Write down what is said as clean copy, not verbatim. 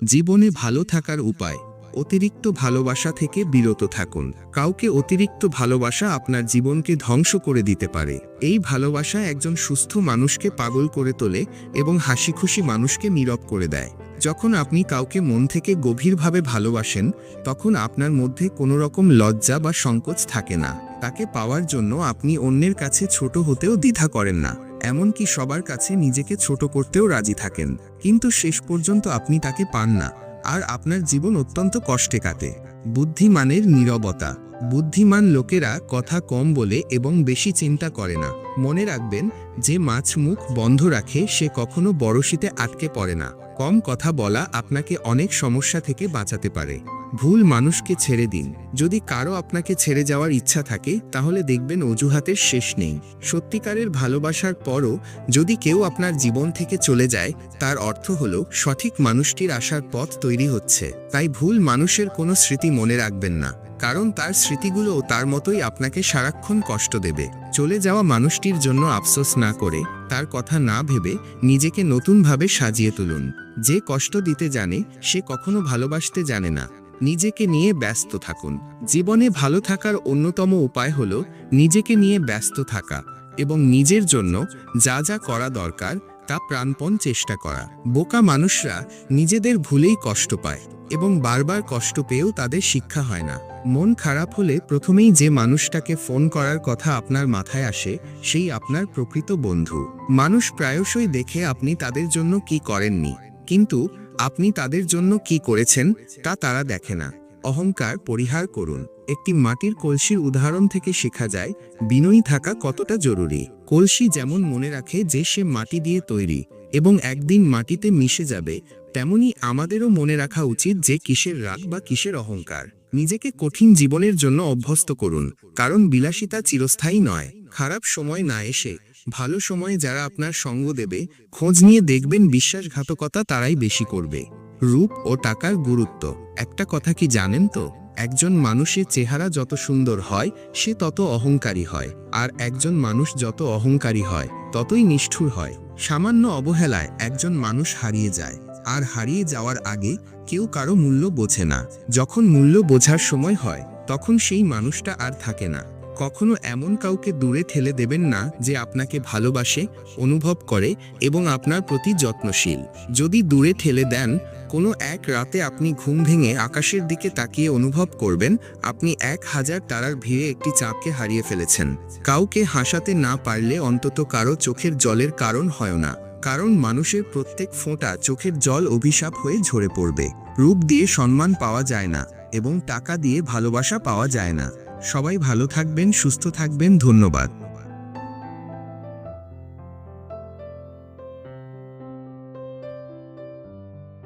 জীবনে ভালো থাকার উপায়। অতিরিক্ত ভালোবাসা থেকে বিরত থাকুন। কাউকে অতিরিক্ত ভালোবাসা আপনার জীবনকে ধ্বংস করে দিতে পারে। এই ভালোবাসা একজন সুস্থ মানুষকে পাগল করে তোলে এবং হাসিখুশি মানুষকে নীরব করে দেয়। যখন আপনি কাউকে মন থেকে গভীরভাবে ভালোবাসেন, তখন আপনার মধ্যে কোনো রকম লজ্জা বা সংকোচ থাকে না। তাকে পাওয়ার জন্য আপনি অন্যের কাছে ছোট হতেও দ্বিধা করেন না, এমনকি সবার কাছে নিজেকে ছোট করতেও রাজি থাকেন। কিন্তু শেষ পর্যন্ত আপনি তাকে পান না, আর আপনার জীবন অত্যন্ত কষ্টে কাটে। বুদ্ধিমানের নীরবতা। বুদ্ধিমান লোকেরা কথা কম বলে এবং বেশি চিন্তা করে না। মনে রাখবেন, যে মাছ মুখ বন্ধ রাখে সে কখনো বড়শিতে আটকে পড়ে না। কম কথা বলা আপনাকে অনেক সমস্যা থেকে বাঁচাতে পারে। ভুল মানুষকে ছেড়ে দিন। যদি কারো আপনাকে ছেড়ে যাওয়ার ইচ্ছা থাকে, তাহলে দেখবেন অজুহাতের শেষ নেই। সত্যিকারের ভালোবাসার পরও যদি কেউ আপনার জীবন থেকে চলে যায়, তার অর্থ হলো সঠিক মানুষটির আসার পথ তৈরি হচ্ছে। তাই ভুল মানুষের কোনো স্মৃতি মনে রাখবেন না, কারণ তার স্মৃতিগুলোও তার মতোই আপনাকে সারাক্ষণ কষ্ট দেবে। চলে যাওয়া মানুষটির জন্য আফসোস না করে, তার কথা না ভেবে নিজেকে নতুনভাবে সাজিয়ে তুলুন। যে কষ্ট দিতে জানে সে কখনো ভালোবাসতে জানে না। নিজেকে নিয়ে ব্যস্ত থাকুন। জীবনে ভালো থাকার অন্যতম উপায় হলো নিজেকে নিয়ে ব্যস্ত থাকা এবং নিজের জন্য যা যা করা দরকার তা প্রাণপণ চেষ্টা করা। বোকা মানুষরা নিজেদের ভুলেই কষ্ট পায় এবং বারবার কষ্ট পেয়েও তাদের শিক্ষা হয় না। মন খারাপ হলে প্রথমেই যে মানুষটাকে ফোন করার কথা আপনার মাথায় আসে, সেই আপনার প্রকৃত বন্ধু। মানুষ প্রায়শই দেখে আপনি তাদের জন্য কি করেননি, কিন্তু আপনি তাদের জন্য কি করেছেন তা তারা দেখে না। অহংকার পরিহার করুন। একটি মাটির কলসির উদাহরণ থেকে শেখা যায় বিনয়ী থাকা কতটা জরুরি। কলসি যেমন মনে রাখে যে সে মাটি দিয়ে তৈরি এবং একদিন মাটিতে মিশে যাবে, তেমনি আমাদেরও মনে রাখা উচিত যে কিসের রাগ বা কিসের অহংকার। নিজেকে কঠিন জীবনের জন্য অভ্যস্ত করুন, কারণ বিলাসিতা চিরস্থায়ী নয়। খারাপ সময় না এসে ভালো সময়ে যারা আপনার সঙ্গ দেবে, খোঁজ নিয়ে দেখবেন বিশ্বাসঘাতকতা তারাই বেশি করবে। রূপ ও টাকার গুরুত্ব। একটা কথা কি জানেন তো, একজন মানুষের চেহারা যত সুন্দর হয় সে তত অহংকারী হয়, আর একজন মানুষ যত অহংকারী হয় ততই নিষ্ঠুর হয়। সামান্য অবহেলায় একজন মানুষ হারিয়ে যায়, আর হারিয়ে যাওয়ার আগে কেউ কারো মূল্য বোঝে না। যখন মূল্য বোঝার সময় হয়, তখন সেই মানুষটা আর থাকে না। কখনো এমন কাউকে দূরে ঠেলে দেবেন না যে আপনাকে ভালোবাসে, অনুভব করে এবং আপনার প্রতি যত্নশীল। যদি দূরে ঠেলে দেন, কোনো এক রাতে আপনি ঘুম ভেঙে আকাশের দিকে তাকিয়ে অনুভব করবেন আপনি 1000 তারার ভিড়ে একটি চাঁদকে হারিয়ে ফেলেছেন। কাউকে হাসাতে না পারলে অন্তত কারো চোখের জলের কারণ হয় না, কারণ মানুষের প্রত্যেক ফোঁটা চোখের জল অভিশাপ হয়ে ঝরে পড়বে। রূপ দিয়ে সম্মান পাওয়া যায় না এবং টাকা দিয়ে ভালোবাসা পাওয়া যায় না। সবাই ভালো থাকবেন, সুস্থ থাকবেন। ধন্যবাদ।